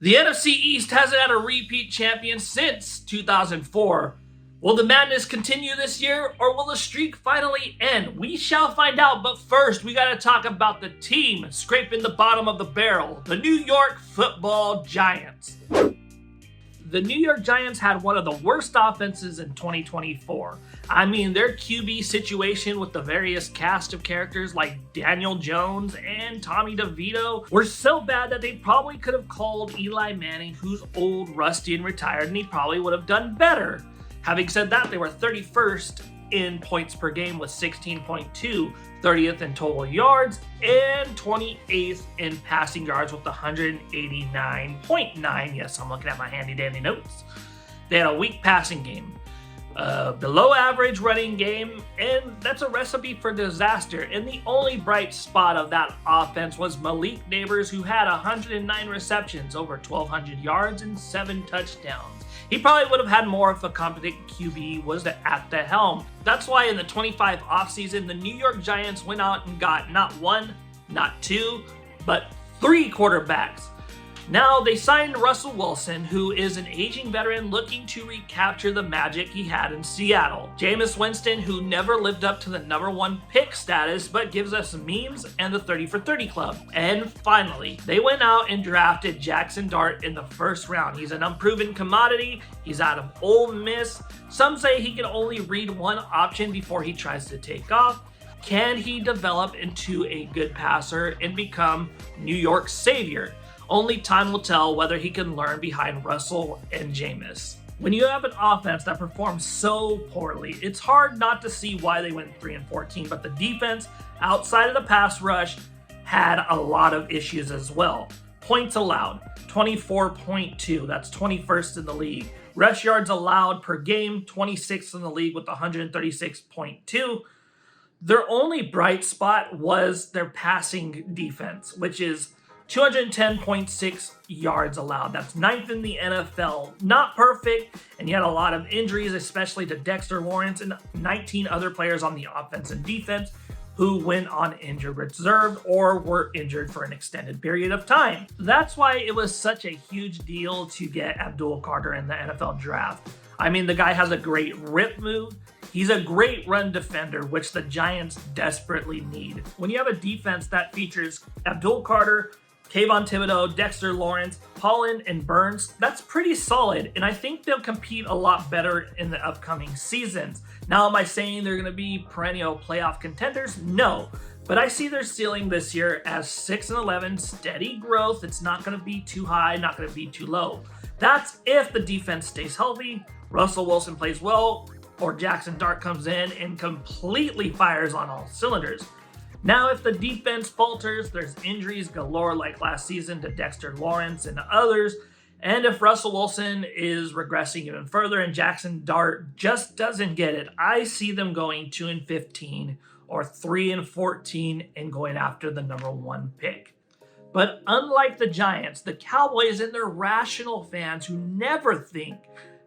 The NFC East hasn't had a repeat champion since 2004. Will the madness continue this year, or will the streak finally end? We shall find out, but first we gotta talk about the team scraping the bottom of the barrel, the New York Football Giants. The New York Giants had one of the worst offenses in 2024. I mean, their QB situation with the various cast of characters like Daniel Jones and Tommy DeVito were so bad that they probably could have called Eli Manning, who's old, rusty, and retired, and he probably would have done better. Having said that, they were 31st in points per game with 16.2, 30th in total yards, and 28th in passing yards with 189.9. Yes, I'm looking at my handy dandy notes. They had a weak passing game, below average running game, and that's a recipe for disaster. And the only bright spot of that offense was Malik Neighbors, who had 109 receptions, over 1,200 yards, and 7 touchdowns. He probably would have had more if a competent QB was at the helm. That's why in the 25 offseason, the New York Giants went out and got not one, not two, but 3 quarterbacks. Now they signed Russell Wilson, who is an aging veteran looking to recapture the magic he had in Seattle. Jameis Winston, who never lived up to the #1 pick status, but gives us memes and the 30 for 30 club. And finally, they went out and drafted Jackson Dart in the first round. He's an unproven commodity. He's out of Ole Miss. Some say he can only read one option before he tries to take off. Can he develop into a good passer and become New York's savior? Only time will tell whether he can learn behind Russell and Jameis. When you have an offense that performs so poorly, it's hard not to see why they went 3-14, but the defense, outside of the pass rush, had a lot of issues as well. Points allowed, 24.2, that's 21st in the league. Rush yards allowed per game, 26th in the league with 136.2. Their only bright spot was their passing defense, which is 210.6 yards allowed. That's 9th in the NFL. Not perfect, and you had a lot of injuries, especially to Dexter Lawrence and 19 other players on the offense and defense who went on injured reserve or were injured for an extended period of time. That's why it was such a huge deal to get Abdul Carter in the NFL draft. I mean, the guy has a great rip move. He's a great run defender, which the Giants desperately need. When you have a defense that features Abdul Carter, Kayvon Thibodeau, Dexter Lawrence, Holland, and Burns, that's pretty solid, and I think they'll compete a lot better in the upcoming seasons. Now, am I saying they're going to be perennial playoff contenders? No, but I see their ceiling this year as 6-11, steady growth. It's not going to be too high, not going to be too low. That's if the defense stays healthy, Russell Wilson plays well, or Jackson Dart comes in and completely fires on all cylinders. Now, if the defense falters, there's injuries galore like last season to Dexter Lawrence and others, and if Russell Wilson is regressing even further and Jackson Dart just doesn't get it, I see them going 2-15 or 3-14 and going after the #1 pick. But unlike the Giants, the Cowboys and their rational fans who never think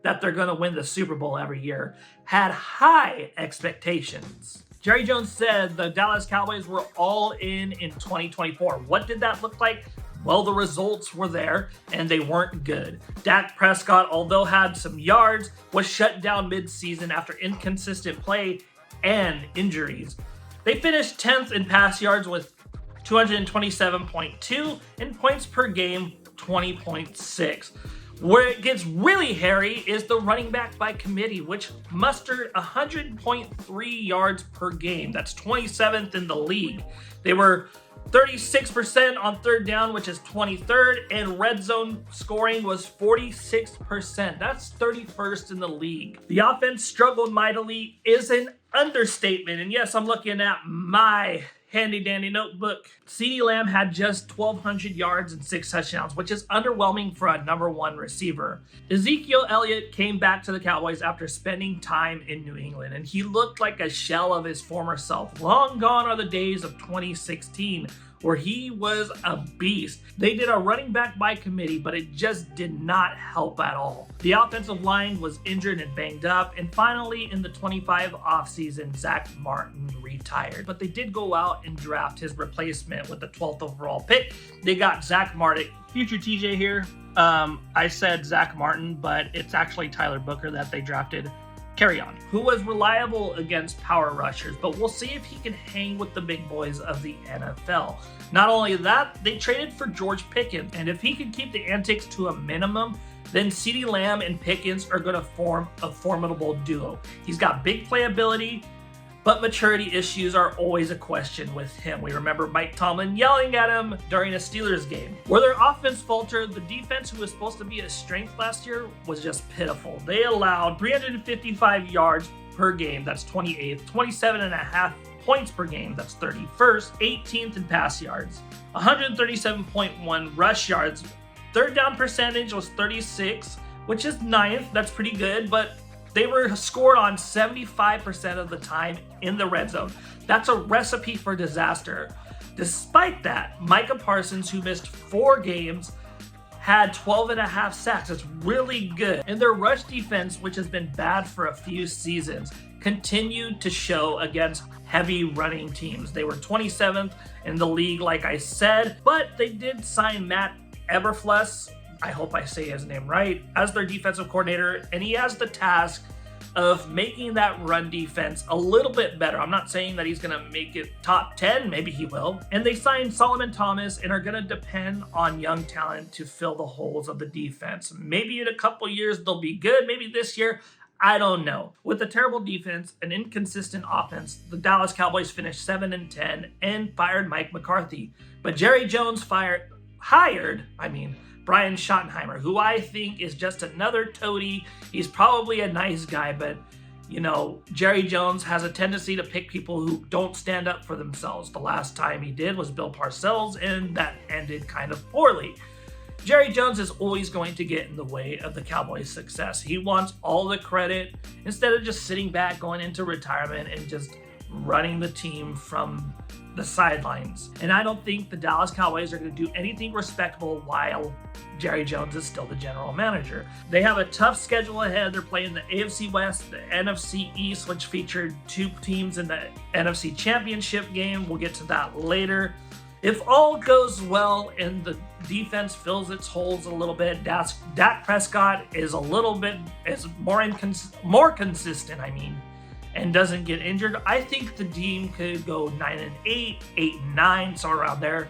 that they're going to win the Super Bowl every year had high expectations. Jerry Jones said the Dallas Cowboys were all in 2024. What did that look like? Well, the results were there, and they weren't good. Dak Prescott, although had some yards, was shut down mid-season after inconsistent play and injuries. They finished 10th in pass yards with 227.2 and points per game, 20.6. Where it gets really hairy is the running back by committee, which mustered 100.3 yards per game. That's 27th in the league. They were 36% on third down, which is 23rd, and red zone scoring was 46%. That's 31st in the league. The offense struggled mightily is an understatement. And yes, I'm looking at my handy dandy notebook. CeeDee Lamb had just 1,200 yards and 6 touchdowns, which is underwhelming for a #1 receiver. Ezekiel Elliott came back to the Cowboys after spending time in New England, and he looked like a shell of his former self. Long gone are the days of 2016, where he was a beast. They did a running back by committee, but it just did not help at all. The offensive line was injured and banged up, and finally in the 25 offseason, Zach Martin retired. But they did go out and draft his replacement with the 12th overall pick. They got Zach Martin. Future TJ here. I said Zach Martin, but it's actually Tyler Booker that they drafted. Carry on. Who was reliable against power rushers, but we'll see if he can hang with the big boys of the NFL. Not only that, they traded for George Pickens, and if he can keep the antics to a minimum, then CeeDee Lamb and Pickens are going to form a formidable duo. He's got big playability, but maturity issues are always a question with him. We remember Mike Tomlin yelling at him during a Steelers game. Where their offense faltered, the defense, who was supposed to be a strength last year, was just pitiful. They allowed 355 yards per game, that's 28th, 27.5 points per game, that's 31st, 18th in pass yards, 137.1 rush yards. Third down percentage was 36, which is 9th, that's pretty good, but they were scored on 75% of the time in the red zone. That's a recipe for disaster. Despite that, Micah Parsons, who missed 4 games, had 12.5 sacks. That's really good. And their rush defense, which has been bad for a few seasons, continued to show against heavy running teams. They were 27th in the league, like I said, but they did sign Matt Eberflus, I hope I say his name right, as their defensive coordinator, and he has the task of making that run defense a little bit better. I'm not saying that he's going to make it top 10, maybe he will. And they signed Solomon Thomas and are going to depend on young talent to fill the holes of the defense. Maybe in a couple years they'll be good, maybe this year, I don't know. With a terrible defense, an inconsistent offense, the Dallas Cowboys finished 7-10 and fired Mike McCarthy. But Jerry Jones hired Brian Schottenheimer, who I think is just another toady. He's probably a nice guy, but Jerry Jones has a tendency to pick people who don't stand up for themselves. The last time he did was Bill Parcells, and that ended kind of poorly. Jerry Jones is always going to get in the way of the Cowboys' success. He wants all the credit instead of just sitting back, going into retirement, and just running the team from the sidelines. And I don't think the Dallas Cowboys are going to do anything respectable while Jerry Jones is still the general manager. They have a tough schedule ahead. They're playing the AFC West, the NFC East, which featured 2 teams in the NFC Championship game. We'll get to that later. If all goes well and the defense fills its holes a little bit, Dak Prescott is more consistent, and doesn't get injured, I think the team could go 9-8, 8-9, so around there.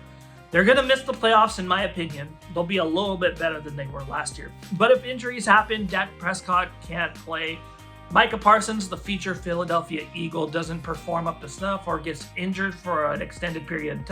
They're going to miss the playoffs, in my opinion. They'll be a little bit better than they were last year. But if injuries happen, Dak Prescott can't play, Micah Parsons, the future Philadelphia Eagle, doesn't perform up to snuff or gets injured for an extended period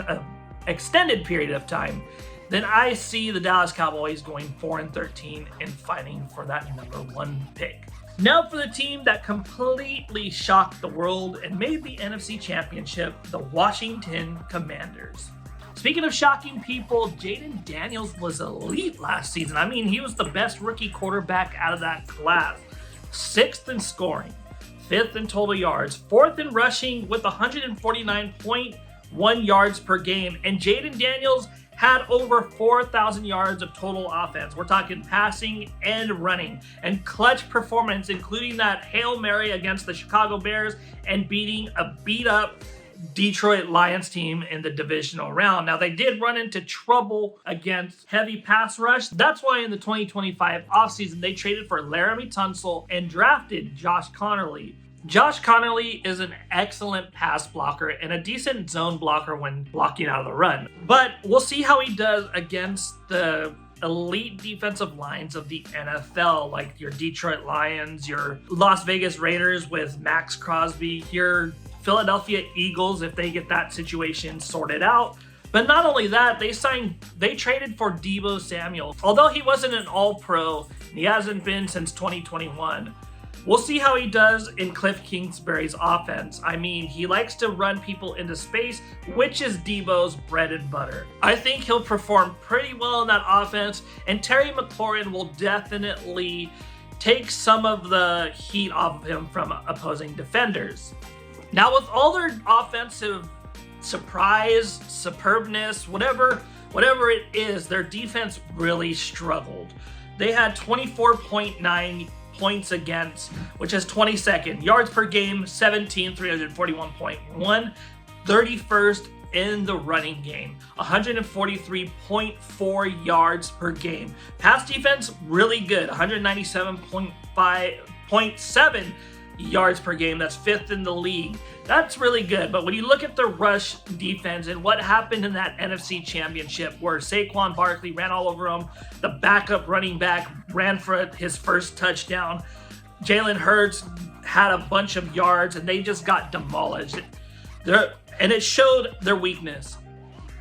of time, then I see the Dallas Cowboys going 4-13 and fighting for that number 1 pick. Now for the team that completely shocked the world and made the NFC Championship, the Washington Commanders. Speaking of shocking people, Jaden Daniels was elite last season. He was the best rookie quarterback out of that class. 6th in scoring, 5th in total yards, 4th in rushing with 149.1 yards per game. And Jaden Daniels had over 4,000 yards of total offense. We're talking passing and running, and clutch performance, including that Hail Mary against the Chicago Bears and beating a beat-up Detroit Lions team in the divisional round. Now, they did run into trouble against heavy pass rush. That's why in the 2025 offseason, they traded for Laramie Tunsil and drafted Josh Connerly. Josh Connerly is an excellent pass blocker and a decent zone blocker when blocking out of the run. But we'll see how he does against the elite defensive lines of the NFL, like your Detroit Lions, your Las Vegas Raiders with Max Crosby, your Philadelphia Eagles, if they get that situation sorted out. But not only that, they traded for Deebo Samuel. Although he wasn't an all-pro, he hasn't been since 2021. We'll see how he does in Cliff Kingsbury's offense. He likes to run people into space, which is Deebo's bread and butter. I think he'll perform pretty well in that offense, and Terry McLaurin will definitely take some of the heat off of him from opposing defenders. Now, with all their offensive surprise, superbness, whatever it is, their defense really struggled. They had 24.9 points against, which is 22nd. Yards per game, 17, 341.1. 31st in the running game, 143.4 yards per game. Pass defense, really good, 197.7 yards per game. That's 5th in the league. That's really good. But when you look at the rush defense and what happened in that NFC Championship where Saquon Barkley ran all over him, the backup running back ran for his first touchdown, Jalen Hurts had a bunch of yards, and they just got demolished. And it showed their weakness.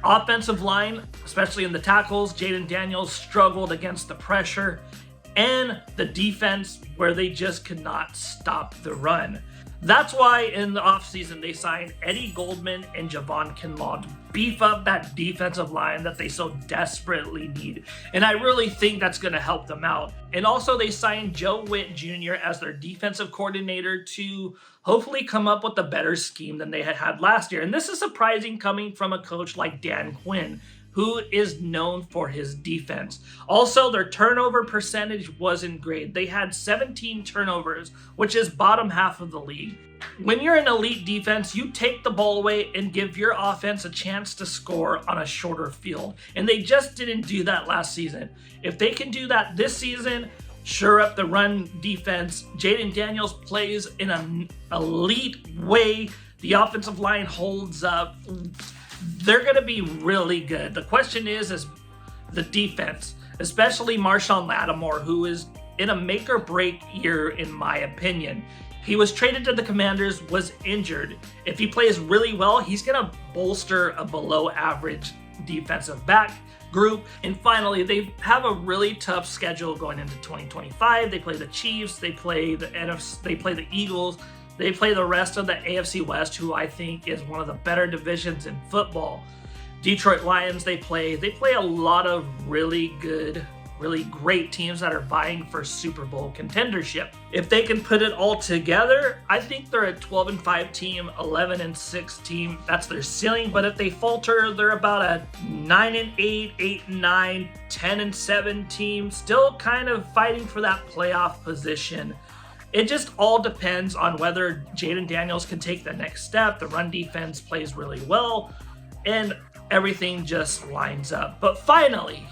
Offensive line, especially in the tackles, Jaden Daniels struggled against the pressure, and the defense where they just could not stop the run. That's why in the offseason they signed Eddie Goldman and Javon Kinlaw to beef up that defensive line that they so desperately need. And I really think that's going to help them out. And also they signed Joe Witt Jr. as their defensive coordinator to hopefully come up with a better scheme than they had last year. And this is surprising coming from a coach like Dan Quinn, who is known for his defense. Also, their turnover percentage wasn't great. They had 17 turnovers, which is bottom half of the league. When you're an elite defense, you take the ball away and give your offense a chance to score on a shorter field. And they just didn't do that last season. If they can do that this season, shore up the run defense. Jaden Daniels plays in an elite way. The offensive line holds up. They're going to be really good. The question is the defense, especially Marshawn Lattimore, who is in a make or break year, in my opinion. He was traded to the Commanders, was injured. If he plays really well, he's going to bolster a below average defensive back group. And finally, they have a really tough schedule going into 2025. They play the Chiefs, they play the NFC, they play the Eagles. They play the rest of the AFC West, who I think is one of the better divisions in football. Detroit Lions, they play a lot of really good, really great teams that are vying for Super Bowl contendership. If they can put it all together, I think they're a 12-5 team, 11-6 team. That's their ceiling. But if they falter, they're about a 9-8, 8-9, 10-7 team, still kind of fighting for that playoff position. It just all depends on whether Jaden Daniels can take the next step. The run defense plays really well, and everything just lines up. But finally,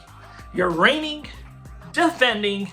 your reigning, defending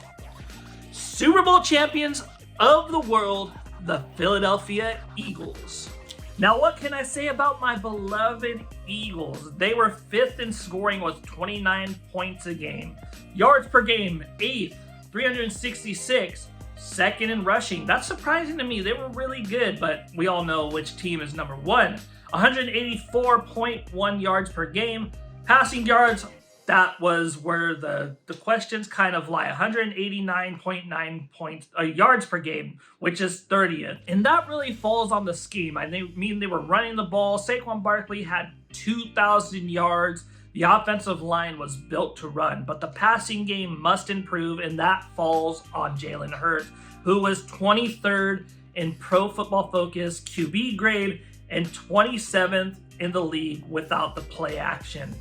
Super Bowl champions of the world, the Philadelphia Eagles. Now, what can I say about my beloved Eagles? They were 5th in scoring with 29 points a game. Yards per game, 8th, 366. 2nd in rushing. That's surprising to me. They were really good, but we all know which team is number 1. 184.1 yards per game. Passing yards, that was where the questions kind of lie. 189.9 yards per game, which is 30th. And that really falls on the scheme. I mean, they were running the ball. Saquon Barkley had 2,000 yards. The offensive line was built to run, but the passing game must improve, and that falls on Jalen Hurts, who was 23rd in Pro Football Focus QB grade and 27th in the league without the play action.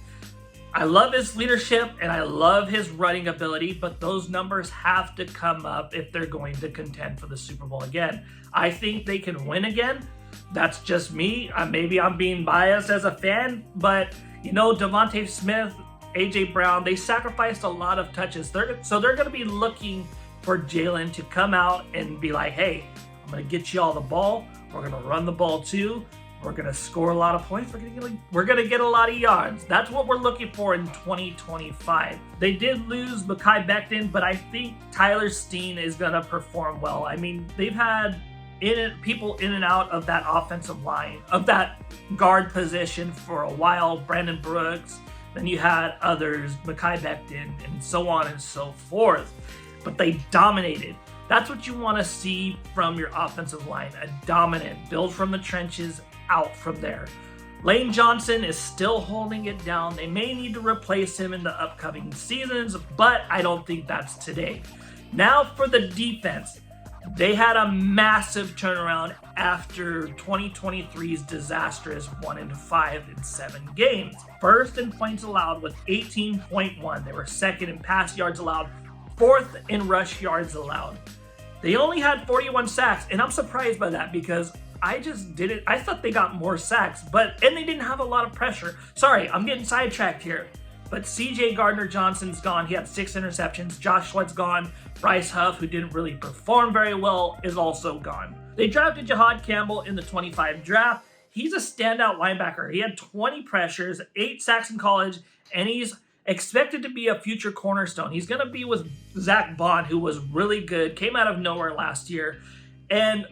I love his leadership and I love his running ability, but those numbers have to come up if they're going to contend for the Super Bowl again. I think they can win again. That's just me. Maybe I'm being biased as a fan, but you know, Devontae Smith, A.J. Brown, they sacrificed a lot of touches. So they're going to be looking for Jalen to come out and be like, hey, I'm going to get you all the ball. We're going to run the ball too. We're going to score a lot of points. We're going to get a lot of yards. That's what we're looking for in 2025. They did lose Mekhi Becton, but I think Tyler Steen is going to perform well. I mean, they've had people in and out of that offensive line, of that guard position for a while. Brandon Brooks, then you had others, Mekhi Becton, and so on and so forth. But they dominated. That's what you want to see from your offensive line, a dominant build from the trenches out from there. Lane Johnson is still holding it down. They may need to replace him in the upcoming seasons, but I don't think that's today. Now for the defense. They had a massive turnaround after 2023's disastrous 1-5 in 7 games. First in points allowed with 18.1. They were second in pass yards allowed, 4th in rush yards allowed. They only had 41 sacks, and I'm surprised by that because I just didn't. I thought they got more sacks, and they didn't have a lot of pressure. Sorry, I'm getting sidetracked here. But CJ Gardner-Johnson's gone. He had 6 interceptions. Josh Sweat's gone. Bryce Huff, who didn't really perform very well, is also gone. They drafted Jahad Campbell in the 25 draft. He's a standout linebacker. He had 20 pressures, 8 sacks in college, and he's expected to be a future cornerstone. He's going to be with Zach Bond, who was really good, came out of nowhere last year. And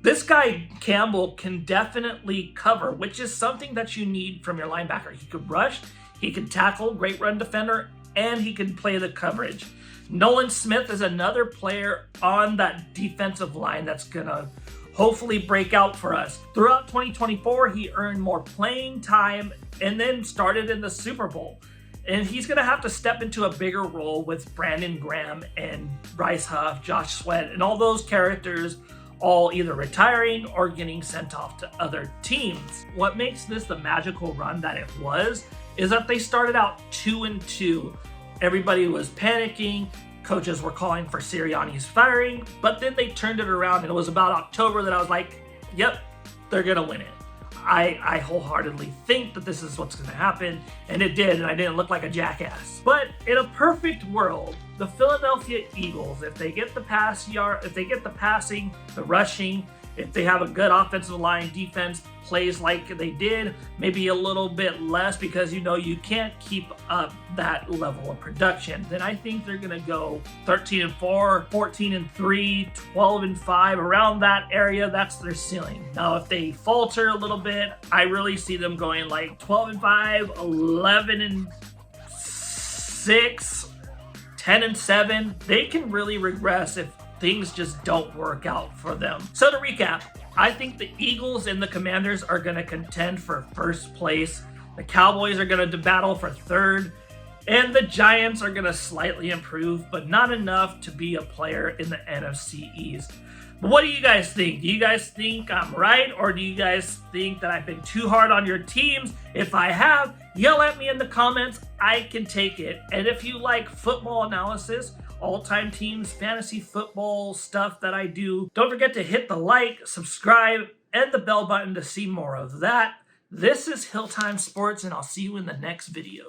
this guy, Campbell, can definitely cover, which is something that you need from your linebacker. He could rush, he could tackle, great run defender, and he can play the coverage. Nolan Smith is another player on that defensive line that's going to hopefully break out for us. Throughout 2024, he earned more playing time and then started in the Super Bowl. And he's going to have to step into a bigger role with Brandon Graham and Bryce Huff, Josh Sweat, and all those characters all either retiring or getting sent off to other teams. What makes this the magical run that it was is that they started out 2-2. Everybody was panicking. Coaches were calling for Sirianni's firing, but then they turned it around, and it was about October that I was like, yep, they're going to win it. I wholeheartedly think that this is what's going to happen, and it did, and I didn't look like a jackass. But in a perfect world, the Philadelphia Eagles, if they get the passing, the rushing, if they have a good offensive line, defense plays like they did, maybe a little bit less because you can't keep up that level of production, then I think they're going to go 13-4, 14-3, 12-5, around that area. That's their ceiling. Now, if they falter a little bit, I really see them going like 12-5, 11-6, 10-7. They can really regress if things just don't work out for them. So to recap, I think the Eagles and the Commanders are going to contend for first place. The Cowboys are going to battle for third. And the Giants are going to slightly improve, but not enough to be a player in the NFC East. But what do you guys think? Do you guys think I'm right? Or do you guys think that I've been too hard on your teams? If I have, yell at me in the comments. I can take it. And if you like football analysis, all-time teams, fantasy football stuff that I do, don't forget to hit the like, subscribe, and the bell button to see more of that. This is Hilltime Sports, and I'll see you in the next video.